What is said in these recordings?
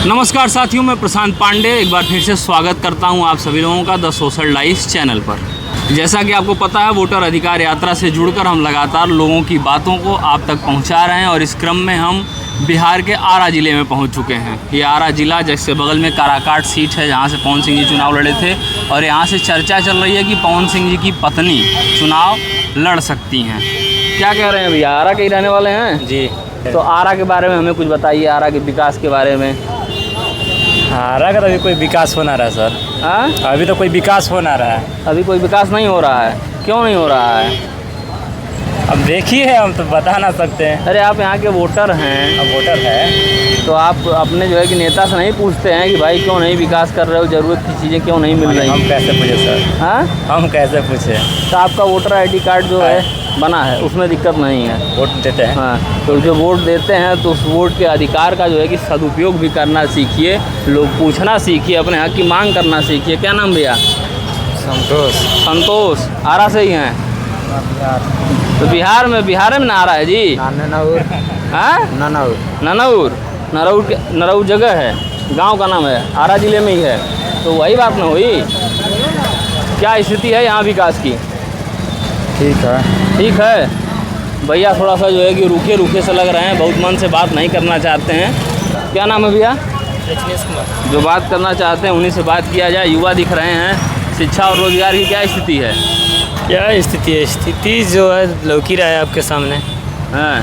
नमस्कार साथियों, मैं प्रशांत पांडे एक बार फिर से स्वागत करता हूं आप सभी लोगों का द सोशल लाइफ चैनल पर। जैसा कि आपको पता है, वोटर अधिकार यात्रा से जुड़कर हम लगातार लोगों की बातों को आप तक पहुंचा रहे हैं और इस क्रम में हम बिहार के आरा ज़िले में पहुंच चुके हैं। ये आरा ज़िला जिसके बगल में काराकाट सीट है, जहां से पवन सिंह जी चुनाव लड़े थे और यहाँ से चर्चा चल रही है कि पवन सिंह जी की पत्नी चुनाव लड़ सकती हैं। क्या कह रहे हैं भैया, आरा के ही रहने वाले हैं जी। तो आरा के बारे में हमें कुछ बताइए, आरा के विकास के बारे में। आरा का तो अभी कोई विकास हो ना रहा है सर। हाँ, अभी तो कोई विकास हो ना रहा है। अभी कोई विकास नहीं हो रहा है। क्यों नहीं हो रहा है? अब देखिए, हम तो बता ना सकते हैं। अरे आप यहाँ के वोटर हैं, अब वोटर है तो आप अपने जो है कि नेता से नहीं पूछते हैं कि भाई क्यों नहीं विकास कर रहे हो, ज़रूरत की चीज़ें क्यों नहीं मिल रही? हम कैसे पूछे सर? हाँ, हम कैसे पूछे? तो आपका वोटर आईडी कार्ड जो है बना है, उसमें दिक्कत नहीं है। वोट देते हैं। हाँ, तो जो वोट देते हैं तो उस वोट के अधिकार का जो है कि सदुपयोग भी करना सीखिए, लोग पूछना सीखिए, अपने हक की मांग करना सीखिए। क्या नाम भैया? संतोष। आरा से ही हैं? तो बिहार में ना आ रहा है जी? हाँ, नरौर जगह है, गांव का नाम है, आरा जिले में ही है। तो वही बात ना हुई। क्या स्थिति है यहाँ विकास की? ठीक है भैया, थोड़ा सा जो है कि रूखे से लग रहे हैं, बहुत मन से बात नहीं करना चाहते हैं। क्या नाम है भैया? रजनीश कुमार। जो बात करना चाहते हैं उन्हीं से बात किया जाए। युवा दिख रहे हैं, शिक्षा और रोजगार की क्या स्थिति है? क्या स्थिति है? स्थिति जो है लौकी रहा है आपके सामने। हाँ,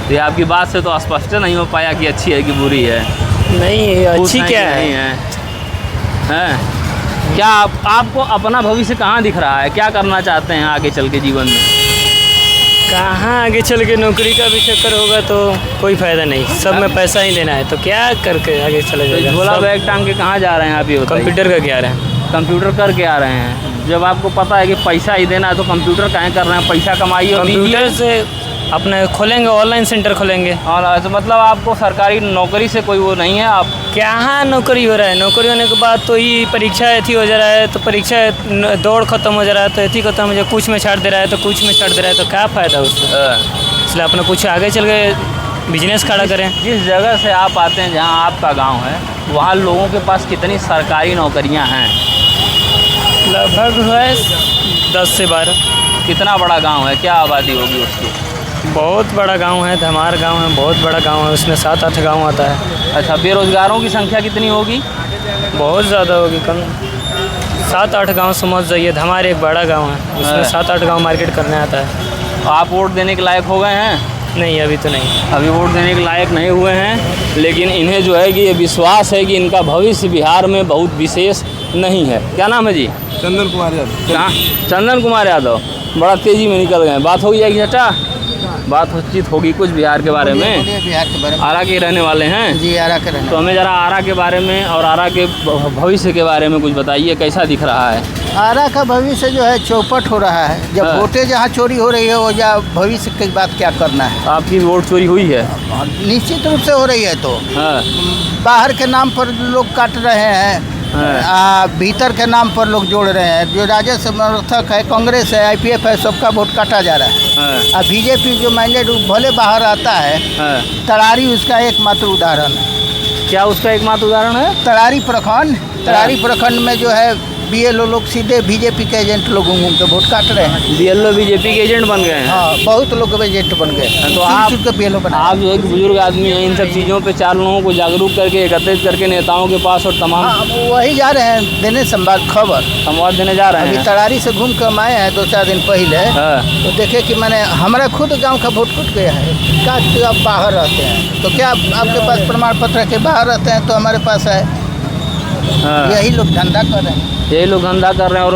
तो ये आपकी बात से तो स्पष्ट नहीं हो पाया कि अच्छी है कि बुरी है। नहीं, अच्छी क्या नहीं है? हैं? क्या आपको अपना भविष्य कहाँ दिख रहा है? क्या करना चाहते हैं आगे चल के जीवन में? कहाँ आगे चल के नौकरी का भी चक्कर होगा तो कोई फ़ायदा नहीं। सब में पैसा ही लेना है तो क्या करके आगे चला जाएगा? झोला बैग टांग के कहाँ जा रहे हैं आप? ये बताइए। कंप्यूटर का क्या रहा है? कंप्यूटर करके आ रहे हैं। जब आपको पता है कि पैसा ही देना है तो कंप्यूटर काहे कर रहे हैं? पैसा कमाइए और कंप्यूटर से अपने खोलेंगे, ऑनलाइन सेंटर खोलेंगे। और तो मतलब आपको सरकारी नौकरी से कोई वो नहीं है? आप कहाँ नौकरी हो रहा है? नौकरी होने के बाद तो ये परीक्षा एथी हो जा रहा है, तो परीक्षा दौड़ खत्म हो जा रहा है, तो एथी खत्म हो जाए, कुछ में छाड़ दे रहा है तो कुछ में छाड़ दे रहा है, तो क्या फ़ायदा उससे? इसलिए अपना कुछ आगे चल के बिजनेस खड़ा करें। जिस जगह से आप आते हैं, जहाँ आपका गाँव है, वहाँ लोगों के पास कितनी सरकारी नौकरियाँ हैं? लगभग है 10 से 12। कितना बड़ा गाँव है? क्या आबादी होगी उसकी? बहुत बड़ा गांव है, धमार गांव है, बहुत बड़ा गांव है। उसमें 7-8 गांव आता है। अच्छा, बेरोजगारों की संख्या कितनी होगी? बहुत ज़्यादा होगी, कम 7-8 गांव समझ जाइए। धमार एक बड़ा गांव है, उसमें 7-8 गांव मार्केट करने आता है। तो आप वोट देने के लायक हो गए हैं? नहीं, अभी तो नहीं। अभी वोट देने के लायक नहीं हुए हैं, लेकिन इन्हें जो है कि ये विश्वास है कि इनका भविष्य बिहार में बहुत विशेष नहीं है। क्या नाम है जी? चंदन कुमार यादव। कहाँ? चंदन कुमार यादव। बड़ा तेज़ी में निकल गए। बात हो जाएगी चाचा, बातचीत होगी कुछ बिहार के बारे में। बिहार के बारे में। आरा के रहने वाले हैं जी, आरा के रहने। तो हमें ज़रा आरा के बारे में और आरा के भविष्य के बारे में कुछ बताइए, कैसा दिख रहा है? आरा का भविष्य जो है चौपट हो रहा है। जब हाँ। वोटें जहाँ चोरी हो रही है, वो या भविष्य की बात क्या करना है? आपकी वोट चोरी हुई है? निश्चित रूप से हो रही है। तो हाँ, बाहर के नाम पर लोग काट रहे हैं, भीतर के नाम पर लोग जोड़ रहे हैं। जो राजद समर्थक है, कांग्रेस है, IPF है, सबका वोट काटा जा रहा है। और बीजेपी जो मैंडेट भले बाहर आता है, तड़ारी उसका एकमात्र उदाहरण है। क्या उसका एकमात्र उदाहरण है? तड़ारी प्रखंड में जो है BLO लोग सीधे बीजेपी के एजेंट लोग घूम के वोट काट रहे हैं। BLO बीजेपी के एजेंट बन गए हैं? हाँ, बहुत लोग एजेंट बन गए। तो आप BLO बना। आप जो एक बुजुर्ग आदमी हैं, इन सब चीज़ों पे 4 लोगों को जागरूक करके एकत्रित करके नेताओं के पास और तमाम वही जा रहे हैं देने संवाद देने जा रहे अभी हैं। तड़ारी से घूम कर आए हैं 2-4 दिन पहले। तो देखे कि मैंने हमारा खुद गांव का वोट कट गया है। क्या कि आप बाहर रहते हैं तो क्या आपके पास प्रमाण पत्र है कि बाहर रहते हैं? तो हमारे पास है। यही लोग धंधा कर रहे हैं। यही लोग धंधा कर रहे हैं। और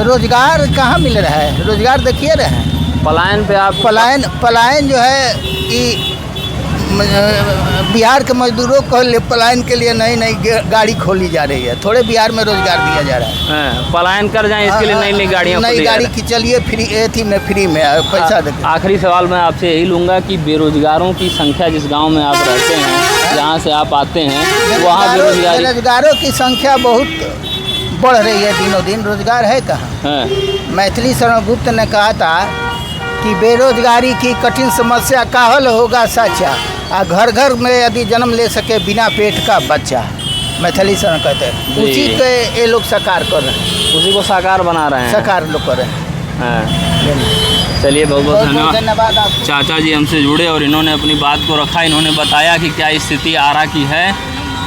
रोजगार कहाँ मिल रहा है? रोजगार देखिए रहे हैं। पलायन पे आप पलायन जो है कि बिहार के मजदूरों को पलायन के लिए नई गाड़ी खोली जा रही है। थोड़े बिहार में रोजगार दिया जा रहा है। पलायन कर जाएं इसके लिए नई गाड़ियाँ, नई गाड़ी की चलिए फ्री में पैसा देते। आखिरी सवाल मैं आपसे यही लूँगा कि बेरोजगारों की संख्या जिस गांव में आप रहते हैं, जहाँ से आप आते हैं, वहाँ बेरोजगारों की संख्या बहुत बढ़ रही है दिनों दिन। रोजगार है कहाँ? मैथिली शरण गुप्त ने कहा था कि बेरोजगारी की कठिन समस्या का हल होगा साचा। घर घर में यदि जन्म ले सके बिना पेट का बच्चा, मैथिली से कहते हैं, जी। उसी के ये लोग साकार कर रहे हैं, उसी को साकार बना रहे हैं। साकार लोग कर रहे हैं। हाँ। चलिए बहुत बहुत धन्यवाद। धन्यवाद आपको। चाचा जी हमसे जुड़े और इन्होंने अपनी बात को रखा। इन्होंने बताया कि क्या स्थिति आरा की है,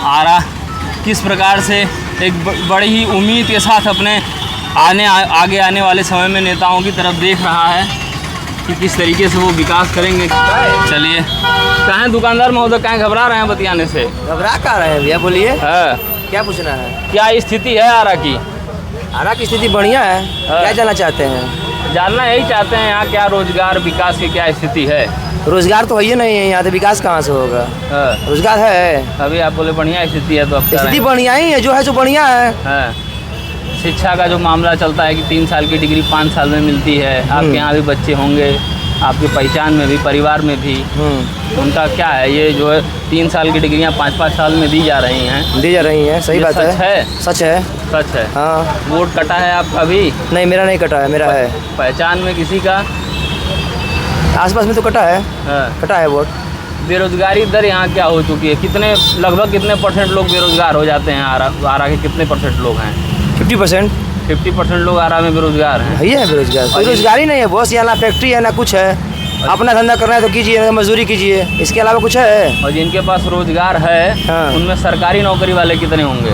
आरा किस प्रकार से एक बड़ी ही उम्मीद के साथ अपने आगे आने वाले समय में नेताओं की तरफ देख रहा है कि किस तरीके से वो विकास करेंगे। चलिए, कहाँ दुकानदार महोदय कहाँ घबरा रहे हैं बतियाने से? घबरा कहाँ रहे हैं भैया, बोलिए है क्या पूछना है। क्या स्थिति है आरा की? आरा की स्थिति बढ़िया है, क्या जानना चाहते हैं? जानना यही चाहते हैं यहाँ क्या रोजगार विकास की क्या स्थिति है। रोजगार तो है ही नहीं है यहाँ, तो विकास कहाँ से होगा। रोजगार है, अभी आप बोले बढ़िया स्थिति है, तो अब स्थिति बढ़िया ही है, जो है सो बढ़िया है। शिक्षा का जो मामला चलता है कि 3 साल की डिग्री 5 साल में मिलती है, आपके यहाँ भी बच्चे होंगे, आपकी पहचान में भी, परिवार में भी, उनका क्या है? ये जो है 3 साल की डिग्रियाँ 5-5 साल में दी जा रही हैं। दी जा रही हैं, सही बात है। सच है, सच है। हाँ। वोट कटा है आपका भी? नहीं, मेरा नहीं कटा है, मेरा है। पहचान में किसी का? आसपास में तो कटा है। कटा है वोट। बेरोजगारी दर यहाँ क्या हो चुकी है? कितने लगभग कितने % लोग बेरोजगार हो जाते हैं? आरा के कितने % लोग हैं? 50%। 50% लोग आरा में बेरोजगार हैं। है बेरोजगार, कोई रोजगार ही नहीं है बॉस। यहाँ ना फैक्ट्री है ना कुछ है। अपना धंधा करना है तो कीजिए, मजदूरी कीजिए, इसके अलावा कुछ है? और जिनके पास रोजगार है, हाँ। उनमें सरकारी नौकरी वाले कितने होंगे?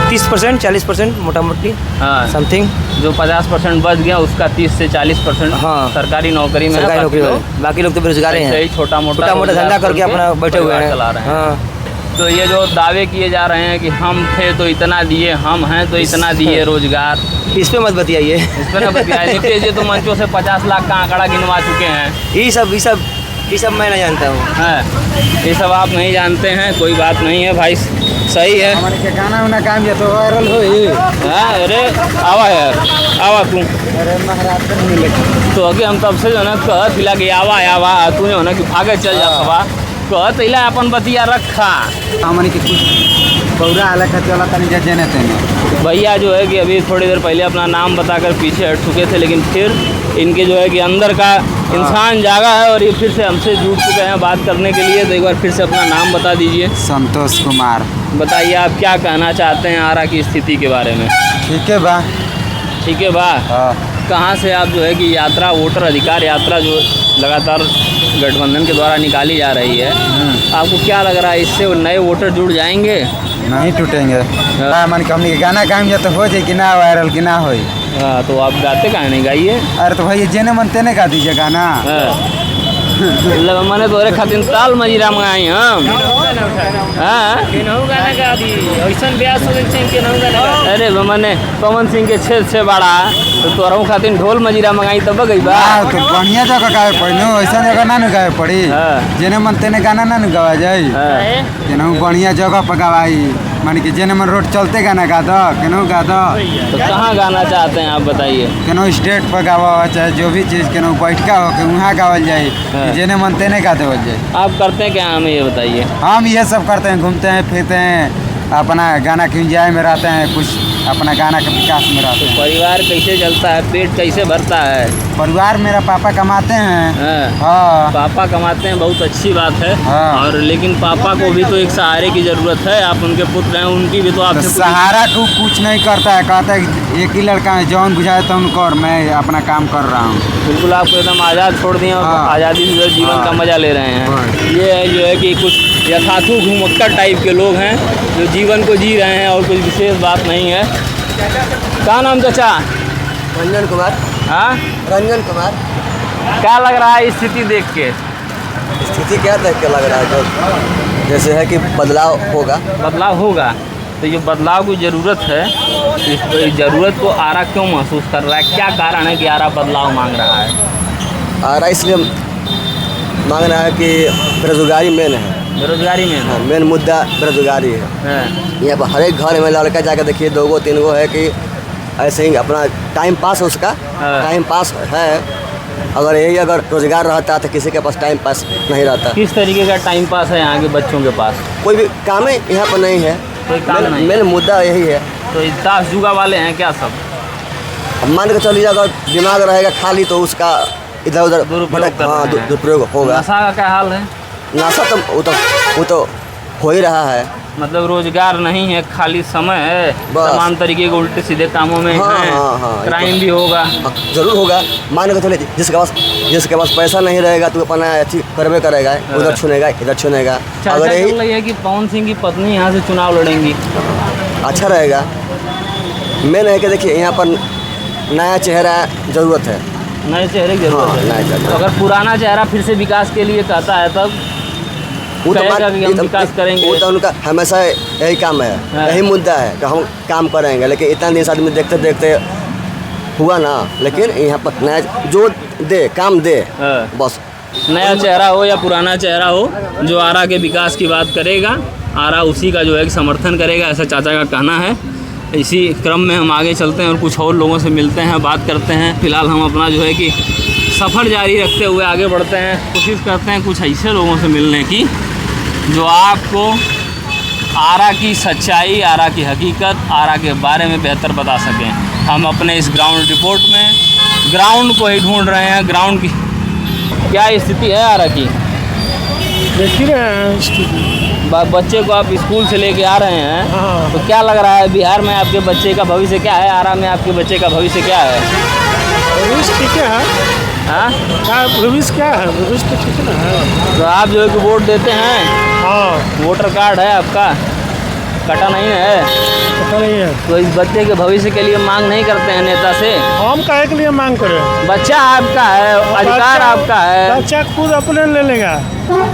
30%, 40% मोटा मोटी, हाँ। समथिंग। जो 50% बच गया उसका 30 से 40% हाँ। सरकारी नौकरी में, सरकारी नौकरी में। बाकी लोग तो बेरोजगार हैं, छोटा मोटा धंधा करके अपना बैठे हुए हैं, चला रहे हैं। हाँ। तो ये जो दावे किए जा रहे हैं कि हम थे तो इतना दिए, हम हैं तो इतना दिए रोजगार, इस पे मत बतियाइए। इस पर न बतियाए। नीतीश जी तो मंचों से 50 लाख का आंकड़ा गिनवा चुके हैं। ये सब मैं नहीं जानता हूँ। हाँ, ये सब आप नहीं जानते हैं, कोई बात नहीं है भाई, सही है। हमारे के गाना उना काम तो वायरल हो। हाँ, अरे आवा यार, आवा तू। अरे महाराष्ट्र में मिले तो अगे हम तब से जो है ना कहत हिला कि आवा तू जो है ना कि भागे चल जा सवा, कहत हिला अपन बतिया रखा। हमने के कुछ पौरा अलग का चला तनी जने तेने। भैया जो है कि अभी थोड़ी देर पहले अपना नाम बताकर पीछे हट चुके थे, लेकिन फिर इनके जो है कि अंदर का इंसान जागा है और ये फिर से हमसे जुड़ चुके हैं बात करने के लिए। तो एक बार फिर से अपना नाम बता दीजिए। संतोष कुमार। बताइए आप क्या कहना चाहते हैं आरा की स्थिति के बारे में? ठीक है बा। ठीक है बा। कहाँ से आप जो है कि यात्रा, वोटर अधिकार यात्रा जो लगातार गठबंधन के द्वारा निकाली जा रही है, आपको क्या लग रहा है, इससे नए वोटर जुड़ जाएंगे? नहीं टूटेंगे। मन हमने के गाना काम तो हो जाए कि ना वायरल कि ना होई। हाँ, तो आप गाते कहाँ नहीं? गाइए। अरे तो भाई जेने मन तेने गा दीजिए गाना। मैंने तोरे खातिर ताल मजीरा मंगाई हम। अरे मैंने पवन सिंह के छेद से बड़ा तो तोरा खातिर ढोल मजीरा मंगाई तब गई बा। तो बढ़िया जगह गावे पड़ी नो, ऐसा जगह ना न गावे पड़ी। जेने मन तेने गाना ना न गवा जाई। केनहू बढ़िया जगह पर गवाई, मान के जेने मन रोड चलते गाना गा दो, केनहू गा दो। तो कहाँ गाना चाहते हैं आप बताइए? केनहू स्टेट पर गावा, चाहे जो भी चीज़ केनहू बैठका हो के वहाँ गावल जाए, जेने मन तेने गा देवल जाए। आप करते हैं क्या हमें ये बताइए? हम ये सब करते हैं, घूमते हैं फिरते हैं, अपना गाना की एंजॉय में रहते हैं, कुछ अपना गाना के विकास में रहते हैं। परिवार कैसे चलता है, पेट कैसे भरता है? परिवार मेरा पापा कमाते हैं। हाँ। पापा कमाते हैं, बहुत अच्छी बात है। और लेकिन पापा को भी तो एक सहारे की ज़रूरत है, आप उनके पुत्र हैं, उनकी भी तो आपसे सहारा को कुछ नहीं करता है, कहता है एक ही लड़का है, जौन बुझाए तो उनको, और मैं अपना काम कर रहा हूँ। बिल्कुल, आपको एकदम आज़ाद छोड़ दिए और आज़ादी से जीवन का मज़ा ले रहे हैं। ये है जो है कि कुछ यथार्थू घुमक्कड़ टाइप के लोग हैं जो जीवन को जी रहे हैं और कुछ विशेष बात नहीं है। क्या नाम चाचा? रंजन कुमार। हाँ, रंजन कुमार। क्या लग रहा है स्थिति देख के? स्थिति क्या देख के लग रहा है? जैसे है कि बदलाव होगा। बदलाव होगा, तो ये बदलाव की ज़रूरत है। इस ज़रूरत को आरा क्यों महसूस कर रहा है? क्या कारण है कि आरा बदलाव मांग रहा है? आरा इसलिए मांग रहा है कि बेरोजगारी मेन है। बेरोजगारी में? हाँ, मेन मुद्दा बेरोजगारी है। यहाँ पर हर एक घर में लड़का जाकर देखिए 2 3 गो है कि ऐसे ही अपना टाइम पास है, उसका टाइम पास है। अगर यही अगर रोजगार रहता तो किसी के पास टाइम पास नहीं रहता। किस तरीके का टाइम पास है यहाँ के बच्चों के पास? कोई भी काम ही यहाँ पर नहीं है, कोई काम नहीं। मेन मुद्दा यही है। तो इस जुगा वाले हैं क्या सब? अब मान के चलिए अगर दिमाग रहेगा खाली तो उसका इधर उधर दुरुपयोग कर हाँ रहे हैं। दुरुपयोग होगा। नशा का क्या हाल है? नशा तो वो तो हो ही रहा है। मतलब रोजगार नहीं है, खाली समय है, बस। तमाम तरीके के उल्टे सीधे कामों में हाँ, हैं, हाँ, हाँ, क्राइम भी होगा। जरूर होगा। मान के चले जिसके पास पैसा नहीं रहेगा तो अपना अथी करबे करेगा, उधर छुनेगा इधर छुनेगा। चर्चा अगर चल यही रही है कि पवन सिंह की पत्नी यहाँ से चुनाव लड़ेंगी। अच्छा रहेगा। मेन है कि देखिए यहाँ पर नया चेहरा ज़रूरत है। नए चेहरे की जरूरत हाँ, नया है। चेहरा। तो अगर पुराना चेहरा फिर से विकास के लिए कहता है तब वो तो कहेगा कि हम विकास करेंगे। वो तो उनका हमेशा यही काम है, हाँ। यही मुद्दा है कि हम काम करेंगे। लेकिन इतना दिन से आदमी देखते देखते हुआ ना। लेकिन यहाँ पर नया जो दे काम दे, हाँ। बस। नया चेहरा हो या पुराना चेहरा हो, जो आरा के विकास की बात करेगा, आरा उसी का जो है कि समर्थन करेगा, ऐसा चाचा का कहना है। इसी क्रम में हम आगे चलते हैं और कुछ और लोगों से मिलते हैं, बात करते हैं। फिलहाल हम अपना जो है कि सफ़र जारी रखते हुए आगे बढ़ते हैं, कोशिश करते हैं कुछ ऐसे लोगों से मिलने की जो आपको आरा की सच्चाई, आरा की हकीकत, आरा के बारे में बेहतर बता सकें। हम अपने इस ग्राउंड रिपोर्ट में ग्राउंड को ही ढूंढ रहे हैं। ग्राउंड की क्या स्थिति है आरा की? देख ही रहे हैं स्थिति। बच्चे को आप स्कूल से लेके आ रहे हैं, हाँ। तो क्या लग रहा है बिहार में आपके बच्चे का भविष्य क्या है? आरा में आपके बच्चे का भविष्य क्या है? भविष्य ठीक है। हाँ, क्या भविष्य क्या है? भविष्य तो ठीक है ना। तो आप जो है कि वोट देते हैं, हाँ, वोटर कार्ड है आपका, कटा नहीं है, पता नहीं है। तो इस बच्चे के भविष्य के लिए मांग नहीं करते हैं नेता से? हम काहे के लिए मांग करें? बच्चा आपका है, अधिकार आपका है, बच्चा खुद अपने ले लेगा,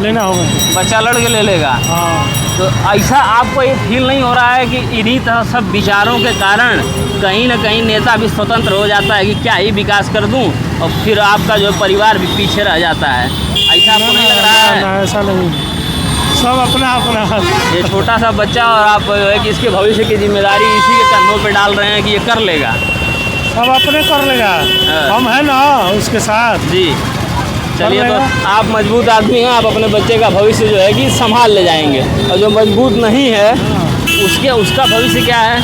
लेना होगा। बच्चा लड़के ले लेगा। हाँ, तो ऐसा आपको ये फील नहीं हो रहा है कि इन्हीं तरह सब विचारों के कारण कहीं ना कहीं नेता भी स्वतंत्र हो जाता है कि क्या ही विकास कर दूं, और फिर आपका जो परिवार भी पीछे रह जाता है? ऐसा आपको नहीं लग रहा है? ना, ऐसा नहीं। सब अपना अपना। ये छोटा सा बच्चा और आप जो है कि इसके भविष्य की जिम्मेदारी इसी के कंधों पे डाल रहे हैं कि ये कर लेगा। सब अपने कर लेगा। हाँ। हम है ना उसके साथ। जी, चलिए। तो लेगा। आप मजबूत आदमी हैं, आप अपने बच्चे का भविष्य जो है कि संभाल ले जाएंगे। और जो मजबूत नहीं है उसका भविष्य क्या है?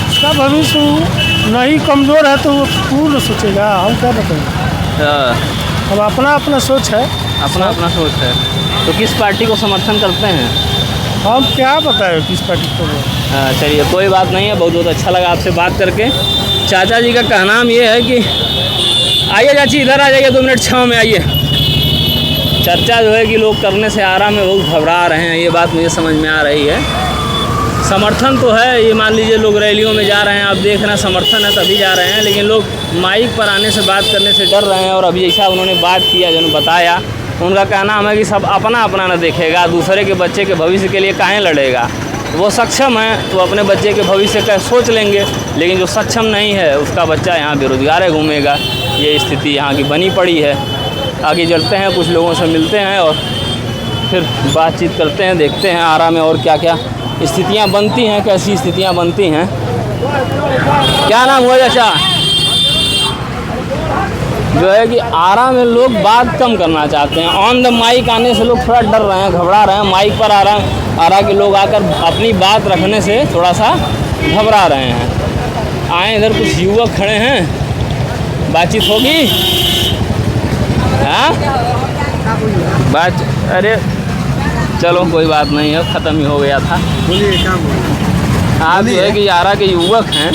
उसका भविष्य नहीं कमज़ोर है तो वो पूर्ण सोचेगा। हम क्या बताएं? अब अपना अपना सोच है। अपना अपना सोच है। तो किस पार्टी को समर्थन करते हैं? हम क्या बताएं किस पार्टी को? चलिए, कोई बात नहीं है। बहुत बहुत अच्छा लगा आपसे बात करके। चाचा जी का कहना ये है कि आइए चाची, इधर आ जाइए, 2 मिनट छाँव में आइए। चर्चा जो है कि लोग करने से आरा में बहुत घबरा रहे हैं, ये बात मुझे समझ में आ रही है। समर्थन तो है, ये मान लीजिए लोग रैलियों में जा रहे हैं, आप देख रहे हैं समर्थन है तभी जा रहे हैं, लेकिन लोग माइक पर आने से बात करने से डर रहे हैं। और अभी जैसा उन्होंने बात किया, जो उन्होंने बताया, उनका कहना है कि सब अपना अपना न देखेगा, दूसरे के बच्चे के भविष्य के लिए काहे लड़ेगा। वो सक्षम है तो अपने बच्चे के भविष्य का सोच लेंगे, लेकिन जो सक्षम नहीं है उसका बच्चा यहाँ बेरोजगार घूमेगा। ये स्थिति यहाँ की बनी पड़ी है। आगे चलते हैं, कुछ लोगों से मिलते हैं और फिर बातचीत करते हैं, देखते हैं आरा में और क्या क्या स्थितियाँ बनती हैं, कैसी स्थितियाँ बनती हैं। क्या नाम हुआ चाचा? जो है कि आरा में लोग बात कम करना चाहते हैं। ऑन द माइक आने से लोग थोड़ा डर रहे हैं, घबरा रहे हैं। माइक पर आरा के लोग आकर अपनी बात रखने से थोड़ा सा घबरा रहे हैं। आए इधर कुछ युवक खड़े हैं, बातचीत होगी? हाँ, बात, अरे चलो कोई बात नहीं है, ख़त्म ही हो गया था। बोलिए क्या बोलिए? आप जो है कि आरा के युवक हैं,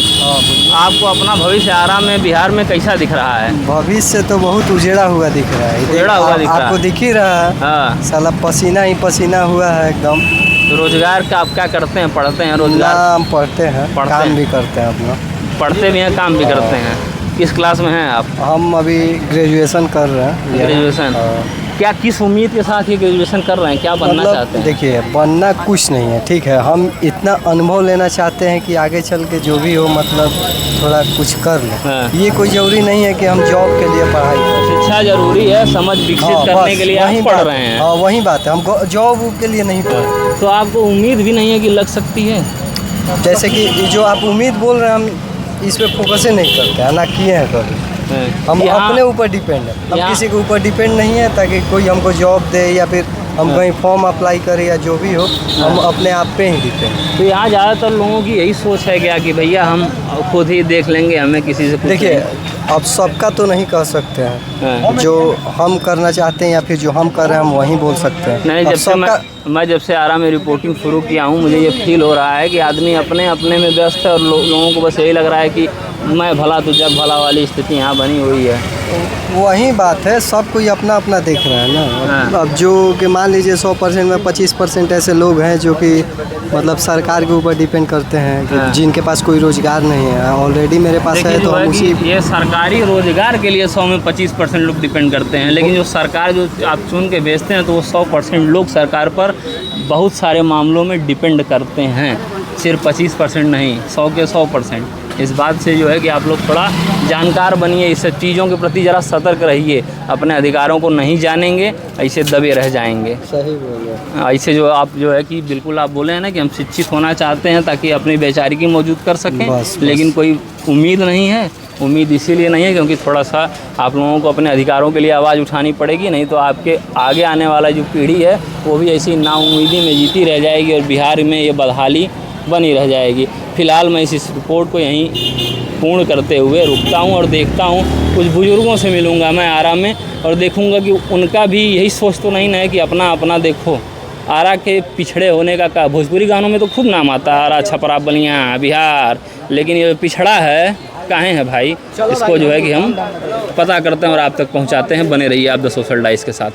आपको अपना भविष्य आरा में बिहार में कैसा दिख रहा है? भविष्य तो बहुत उजेड़ा हुआ दिख रहा है। उजेड़ा हुआ दिख रहा है। आपको दिख ही रहा है। हाँ, साला पसीना ही पसीना हुआ है एकदम। तो रोजगार का आप क्या करते हैं? पढ़ते हैं? रोजगार नाम पढ़ते हैं, पढ़ते काम हैं। भी करते हैं अपना। पढ़ते भी हैं, काम भी करते हैं। किस क्लास में हैं आप? हम अभी ग्रेजुएशन कर रहे हैं। ग्रेजुएशन। क्या किस उम्मीद के साथ ये ग्रेजुएशन कर रहे हैं? क्या बनना चाहते हैं? देखिए, बनना कुछ नहीं है, ठीक है। हम इतना अनुभव लेना चाहते हैं कि आगे चल के जो भी हो, मतलब थोड़ा कुछ कर लें। हाँ। ये कोई ज़रूरी नहीं है कि हम जॉब के लिए पढ़ाई करें। शिक्षा जरूरी है, समझ विकसित करने के लिए आप पढ़ रहे हैं। हाँ, वही बात है। हम जॉब के लिए नहीं पढ़ रहे। तो आपको उम्मीद भी नहीं है कि लग सकती है? जैसे कि जो आप उम्मीद बोल रहे हैं, हम इस पे फोकस ही नहीं करते हैं, ना किए हैं कभी। हम अपने ऊपर डिपेंड है। हम किसी के ऊपर डिपेंड नहीं है ताकि कोई हमको जॉब दे या फिर हम कहीं फॉर्म अप्लाई करें या जो भी हो, हम अपने आप पे ही डिपेंड। तो यहाँ ज़्यादातर लोगों की यही सोच है क्या कि भैया हम खुद ही देख लेंगे, हमें किसी से कुछ देखिए, नहीं। अब सबका तो नहीं कह सकते हैं, जो हम करना चाहते हैं या फिर जो हम कर रहे हैं हम वही बोल सकते हैं। नहीं, जब से मैं जब से आरा में रिपोर्टिंग शुरू किया हूँ मुझे ये फील हो रहा है कि आदमी अपने अपने में व्यस्त है और लोगों को बस यही लग रहा है कि मैं भला तो जग भला वाली स्थिति यहाँ बनी हुई है। वही बात है, सब कोई अपना अपना देख रहा है ना। अब जो कि मान लीजिए 100% में 25% ऐसे लोग हैं जो कि मतलब सरकार के ऊपर डिपेंड करते हैं कि जिनके पास कोई रोजगार नहीं है। ऑलरेडी मेरे पास है तो हम उसी ये सरकारी रोजगार के लिए 100 में 25% लोग डिपेंड करते हैं, लेकिन जो सरकार जो आप चुन के भेजते हैं तो वो 100% लोग सरकार पर बहुत सारे मामलों में डिपेंड करते हैं, सिर्फ 25% नहीं, 100 के 100%। इस बात से जो है कि आप लोग थोड़ा जानकार बनिए, इस सब चीज़ों के प्रति ज़रा सतर्क रहिए। अपने अधिकारों को नहीं जानेंगे ऐसे दबे रह जाएंगे। सही बोले। ऐसे जो आप जो है कि बिल्कुल आप बोले हैं ना कि हम शिक्षित होना चाहते हैं ताकि अपनी बेचारी मौजूद कर सकें, लेकिन कोई उम्मीद नहीं है। उम्मीद इसीलिए नहीं है क्योंकि थोड़ा सा आप लोगों को अपने अधिकारों के लिए आवाज़ उठानी पड़ेगी, नहीं तो आपके आगे आने वाला जो पीढ़ी है वो भी ऐसी नाउम्मीदी में जीती रह जाएगी और बिहार में ये बदहाली बनी रह जाएगी। फ़िलहाल मैं इस रिपोर्ट को यहीं पूर्ण करते हुए रुकता हूं और देखता हूं, कुछ बुज़ुर्गों से मिलूंगा मैं आरा में और देखूंगा कि उनका भी यही सोच तो नहीं है कि अपना अपना देखो। आरा के पिछड़े होने का भोजपुरी गानों में तो खूब नाम आता है, आरा, छपरा, बलिया, बिहार, लेकिन ये पिछड़ा है काहे है भाई, इसको जो है कि हम पता करते हैं और आप तक पहुँचाते हैं। बने रहिए आप द सोशल डाइस के साथ।